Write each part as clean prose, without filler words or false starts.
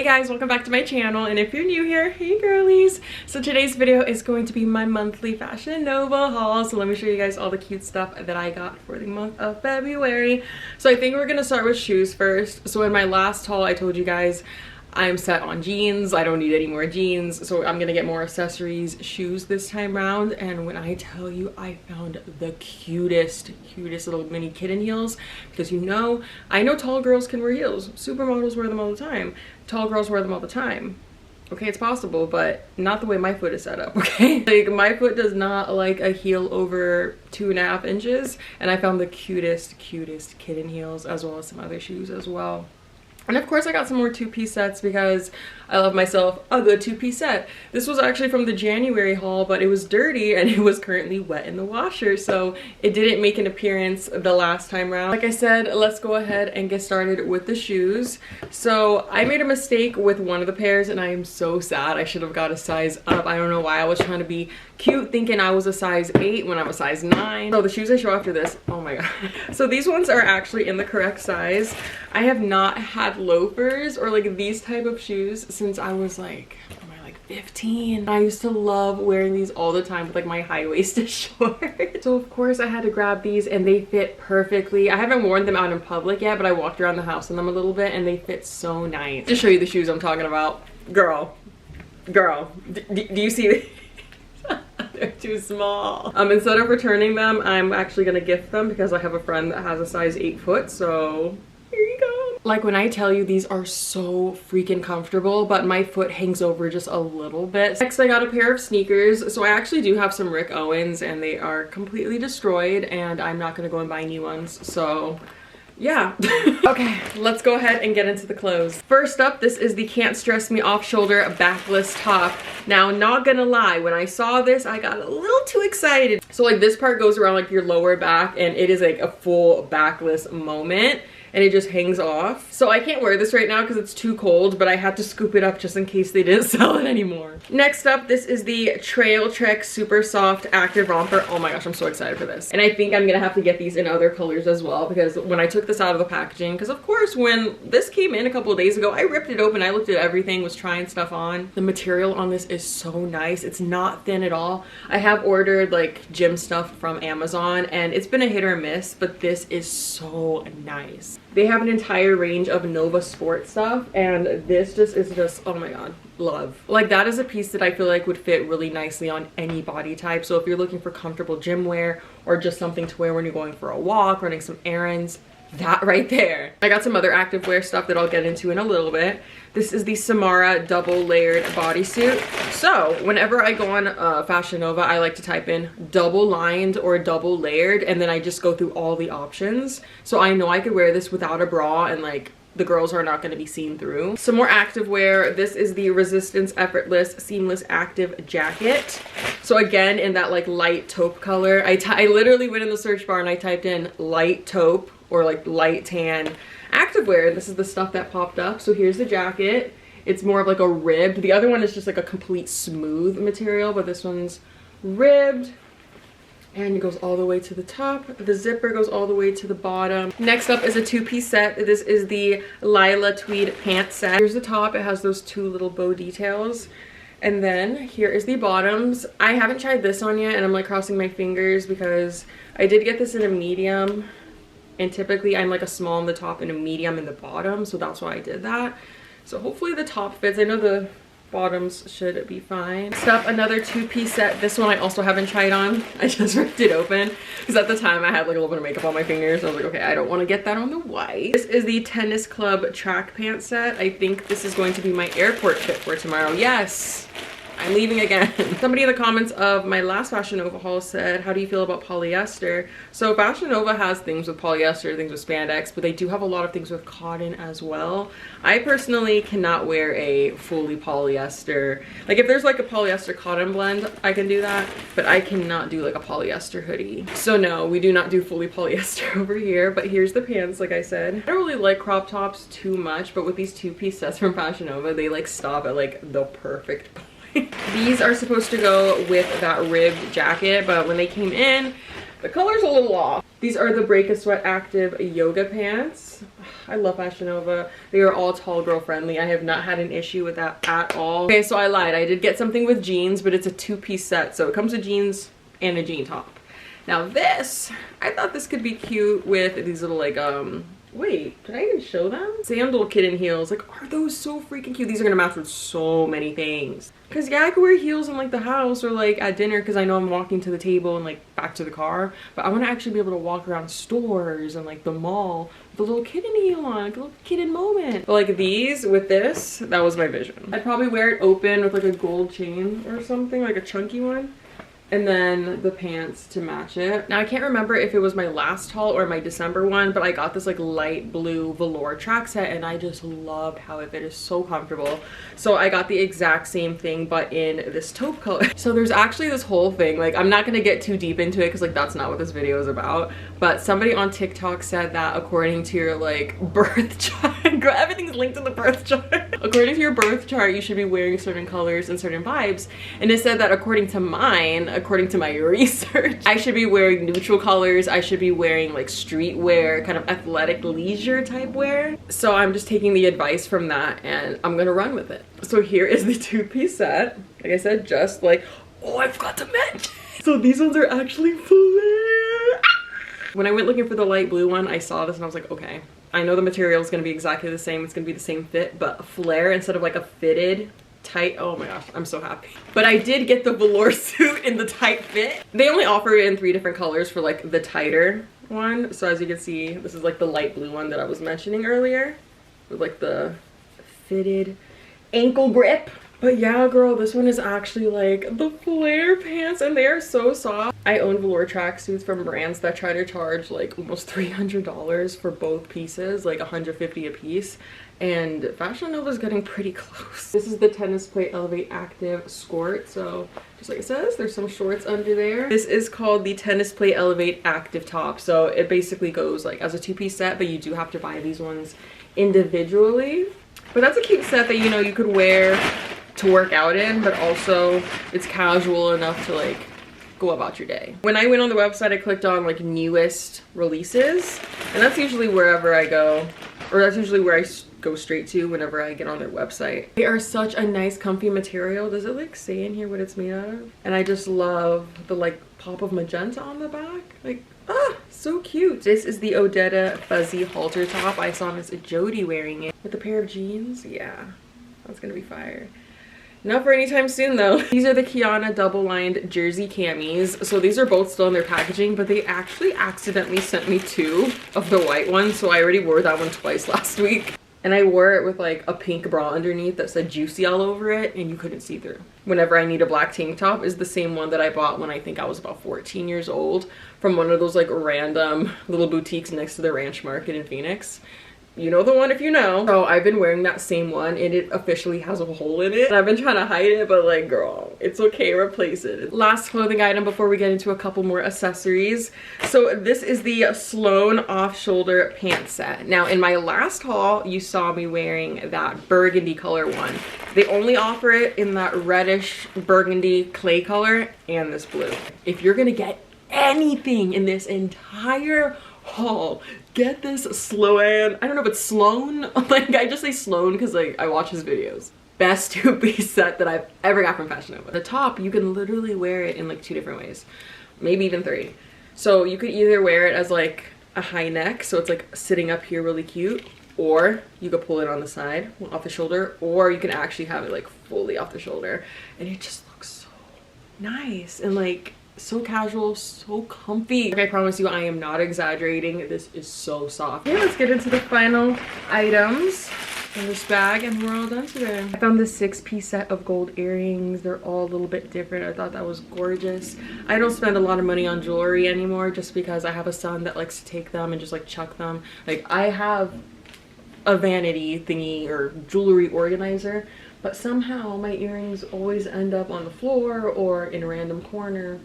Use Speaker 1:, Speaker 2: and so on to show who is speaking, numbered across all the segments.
Speaker 1: Hey guys, welcome back to my channel, and if you're new here, hey girlies. So today's video is going to be my monthly Fashion Nova haul. So let me show you guys all the cute stuff that I got for the month of February. So I think we're gonna start with shoes first. So in my last haul, I told you guys I'm set on jeans. I don't need any more jeans, so I'm gonna get more accessories, shoes this time round. And when I tell you I found the cutest little mini kitten heels, because I know tall girls can wear heels. Supermodels wear them all the time. Tall girls wear them all the time. Okay, it's possible, but not the way my foot is set up, okay? Like, my foot does not like a heel over 2.5 inches, and I found the cutest kitten heels, as well as some other shoes as well. And of course I got some more two-piece sets because I love myself a good two-piece set. This was actually from the January haul, but it was dirty and it was currently wet in the washer, so it didn't make an appearance the last time around. Like I said, let's go ahead and get started with the shoes. So I made a mistake with one of the pairs and I am so sad. I should have got a size up. I don't know why. I was trying to be cute thinking I was a size 8 when I was size 9. So the shoes I show after this, oh my god. So these ones are actually in the correct size. I have not had loafers or like these type of shoes since I was like 15. I used to love wearing these all the time with like my high-waisted shorts. So of course I had to grab these and they fit perfectly. I haven't worn them out in public yet, but I walked around the house in them a little bit and they fit so nice. To show you the shoes I'm talking about. Girl, do you see these? They're too small. Instead of returning them, I'm actually gonna gift them because I have a friend that has a size 8 foot, so here you go. Like, when I tell you these are so freaking comfortable, but my foot hangs over just a little bit. Next, I got a pair of sneakers. So I actually do have some Rick Owens and they are completely destroyed and I'm not gonna go and buy new ones, so yeah. Okay, let's go ahead and get into the clothes. First up, this is the Can't Stress Me off-shoulder backless top. Now, not gonna lie, when I saw this, I got a little too excited. So like this part goes around like your lower back and it is like a full backless moment. And it just hangs off. So I can't wear this right now because it's too cold, but I had to scoop it up just in case they didn't sell it anymore. Next up, this is the Trail Trek Super Soft Active Romper. Oh my gosh, I'm so excited for this. And I think I'm gonna have to get these in other colors as well because when I took this out of the packaging, because of course when this came in a couple of days ago, I ripped it open, I looked at everything, was trying stuff on. The material on this is so nice. It's not thin at all. I have ordered like gym stuff from Amazon and it's been a hit or miss, but this is so nice. They have an entire range of Nova Sport stuff and this is just, oh my god, love. Like, that is a piece that I feel like would fit really nicely on any body type. So if you're looking for comfortable gym wear or just something to wear when you're going for a walk, running some errands, that right there. I got some other activewear stuff that I'll get into in a little bit. This is the Samara double layered bodysuit. So whenever I go on Fashion Nova, I like to type in double lined or double layered and then I just go through all the options. So I know I could wear this without a bra and like the girls are not going to be seen through. Some more activewear. This is the Resistance Effortless Seamless Active Jacket. So again, in that like light taupe color. I literally went in the search bar and I typed in light taupe or like light tan activewear. This is the stuff that popped up. So here's the jacket. It's more of like a ribbed. The other one is just like a complete smooth material, but this one's ribbed. And it goes all the way to the top. The zipper goes all the way to the bottom. Next up is a two-piece set. This is the Lila Tweed Pant set. Here's the top. It has those 2 little bow details. And then here is the bottoms. I haven't tried this on yet and I'm like crossing my fingers because I did get this in a medium. And typically I'm like a small in the top and a medium in the bottom. So that's why I did that. So hopefully the top fits. I know the bottoms should be fine. Next up, another two-piece set. This one I also haven't tried on. I just ripped it open because at the time I had like a little bit of makeup on my fingers. So I was like, okay, I don't want to get that on the white. This is the Tennis Club track pant set. I think this is going to be my airport fit for tomorrow. Yes, I'm leaving again. Somebody in the comments of my last Fashion Nova haul said, how do you feel about polyester? So Fashion Nova has things with polyester, things with spandex, but they do have a lot of things with cotton as well. I personally cannot wear a fully polyester. Like if there's like a polyester cotton blend, I can do that, but I cannot do like a polyester hoodie. So no, we do not do fully polyester over here, but here's the pants, like I said. I don't really like crop tops too much, but with these two-piece sets from Fashion Nova, they like stop at like the perfect point. These are supposed to go with that ribbed jacket, but when they came in, the color's a little off. These are the Break a Sweat Active yoga pants. I love Fashion Nova. They are all tall girl friendly. I have not had an issue with that at all. Okay, so I lied. I did get something with jeans, but it's a 2-piece set. So it comes with jeans and a jean top. Now this, I thought this could be cute with these little like, wait, can I even show them? Sandal kitten heels. Like, are those so freaking cute? These are gonna match with so many things. Cause yeah, I could wear heels in like the house or like at dinner because I know I'm walking to the table and like back to the car. But I want to actually be able to walk around stores and like the mall with a little kitten heel on, like a little kitten moment. But like these with this, that was my vision. I'd probably wear it open with like a gold chain or something, like a chunky one. And then the pants to match it. Now I can't remember if it was my last haul or my December one, but I got this like light blue velour track set and I just loved how it fit. It's so comfortable. So I got the exact same thing but in this taupe color. So there's actually this whole thing, like I'm not gonna get too deep into it because like that's not what this video is about, but somebody on TikTok said that according to your like birth chart, girl, everything's linked to the birth chart. According to your birth chart, you should be wearing certain colors and certain vibes. And it said that according to mine, according to my research, I should be wearing neutral colors. I should be wearing like streetwear, kind of athletic leisure type wear. So I'm just taking the advice from that and I'm gonna run with it. So here is the 2-piece set. Like I said, just like, oh, I forgot to mention. So these ones are actually flare. When I went looking for the light blue one, I saw this and I was like, okay, I know the material is gonna be exactly the same. It's gonna be the same fit, but a flare instead of like a fitted tight. Oh my gosh, I'm so happy. But I did get the velour suit in the tight fit. They only offer it in 3 different colors for like the tighter one. So as you can see, this is like the light blue one that I was mentioning earlier with like the fitted ankle grip. But yeah, girl, this one is actually like the flare pants and they are so soft. I own velour tracksuits from brands that try to charge like almost $300 for both pieces, like $150 a piece. And Fashion Nova is getting pretty close. This is the Tennis Plate Elevate Active Skort. So just like it says, there's some shorts under there. This is called the Tennis Plate Elevate Active Top. So it basically goes like as a 2-piece set, but you do have to buy these ones individually. But that's a cute set that, you know, you could wear to work out in, but also it's casual enough to like go about your day. When I went on the website, I clicked on like newest releases, and that's usually wherever I go, or that's usually where I go straight to whenever I get on their website. They are such a nice comfy material. Does it like say in here what it's made out of? And I just love the like pop of magenta on the back. Like, ah, so cute. This is the Odetta Fuzzy Halter Top. I saw Miss Jody wearing it with a pair of jeans. Yeah, that's gonna be fire. Not for anytime soon though. These are the Kiana double-lined jersey camis. So these are both still in their packaging, but they actually accidentally sent me 2 of the white ones. So I already wore that one twice last week. And I wore it with like a pink bra underneath that said Juicy all over it and you couldn't see through. Whenever I need a black tank top is the same one that I bought when I think I was about 14 years old from one of those like random little boutiques next to the Ranch Market in Phoenix. You know the one if you know. So I've been wearing that same one and it officially has a hole in it. And I've been trying to hide it, but like, girl, it's okay, replace it. Last clothing item before we get into a couple more accessories. So this is the Sloan off-shoulder pant set. Now in my last haul, you saw me wearing that burgundy color one. They only offer it in that reddish burgundy clay color and this blue. If you're gonna get anything in this entire haul, get this Sloan. I don't know if it's Sloan. Like I just say Sloan because like I watch his videos. Best 2-piece set that I've ever got from Fashion Nova. The top, you can literally wear it in like 2 different ways, maybe even 3. So you could either wear it as like a high neck, so it's like sitting up here really cute, or you could pull it on the side off the shoulder, or you can actually have it like fully off the shoulder, and it just looks so nice and like so casual, so comfy. Like I promise you, I am not exaggerating. This is so soft. Okay, let's get into the final items in this bag and we're all done today. I found this 6-piece set of gold earrings. They're all a little bit different. I thought that was gorgeous. I don't spend a lot of money on jewelry anymore just because I have a son that likes to take them and just like chuck them. Like I have a vanity thingy or jewelry organizer, but somehow my earrings always end up on the floor or in a random corner.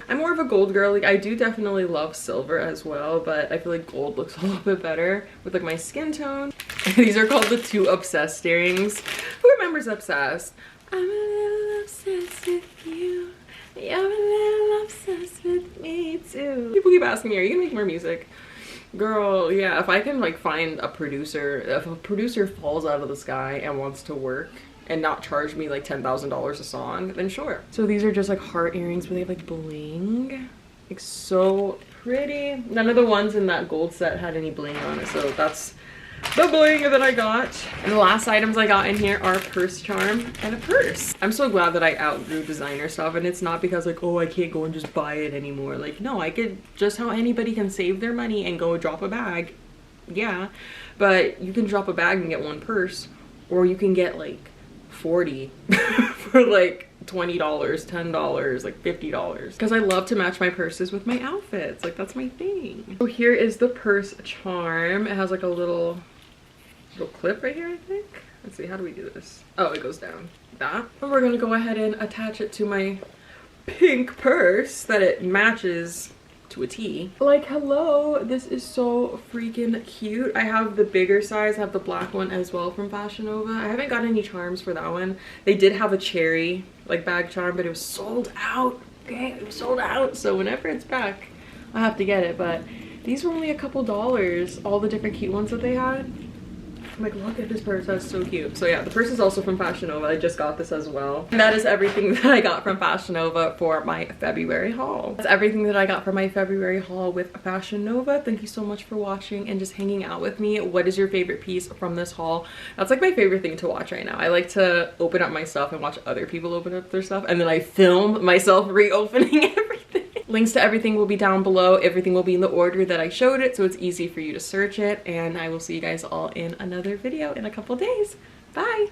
Speaker 1: I'm more of a gold girl. Like I do definitely love silver as well, but I feel like gold looks a little bit better with like my skin tone. These are called the 2 Obsessed earrings. Who remembers Obsessed? I'm a little obsessed with you. You're a little obsessed with me too. People keep asking me, are you gonna make more music? Girl, yeah, if I can like find a producer, if a producer falls out of the sky and wants to work and not charge me like $10,000 a song, then sure. So these are just like heart earrings, but they have like bling. Like so pretty. None of the ones in that gold set had any bling on it, so that's the bling that I got. And the last items I got in here are a purse charm and a purse. I'm so glad that I outgrew designer stuff, and it's not because like, oh, I can't go and just buy it anymore. Like, no, I could just how anybody can save their money and go drop a bag. Yeah, but you can drop a bag and get one purse, or you can get like 40 for like $20, $10, like $50, because I love to match my purses with my outfits. Like, that's my thing. So here is the purse charm. It has like a little clip right here, I think. Let's see, how do we do this? Oh, it goes down that. And we're gonna go ahead and attach it to my pink purse that it matches to a T. Like, hello, this is so freaking cute. I have the bigger size. I have the black one as well from Fashion Nova. I haven't got any charms for that one. They did have a cherry like bag charm, but it was sold out. Okay, it was sold out. So whenever it's back, I have to get it. But these were only a couple dollars, all the different cute ones that they had. I'm like, look at this purse, that's so cute. So yeah, the purse is also from Fashion Nova. I just got this as well. And that is everything that I got from Fashion Nova for my February haul. That's everything that I got for my February haul with Fashion Nova. Thank you so much for watching and just hanging out with me. What is your favorite piece from this haul? That's like my favorite thing to watch right now. I like to open up my stuff and watch other people open up their stuff, and then I film myself reopening everything. Links to everything will be down below. Everything will be in the order that I showed it, so it's easy for you to search it. And I will see you guys all in another video in a couple days. Bye!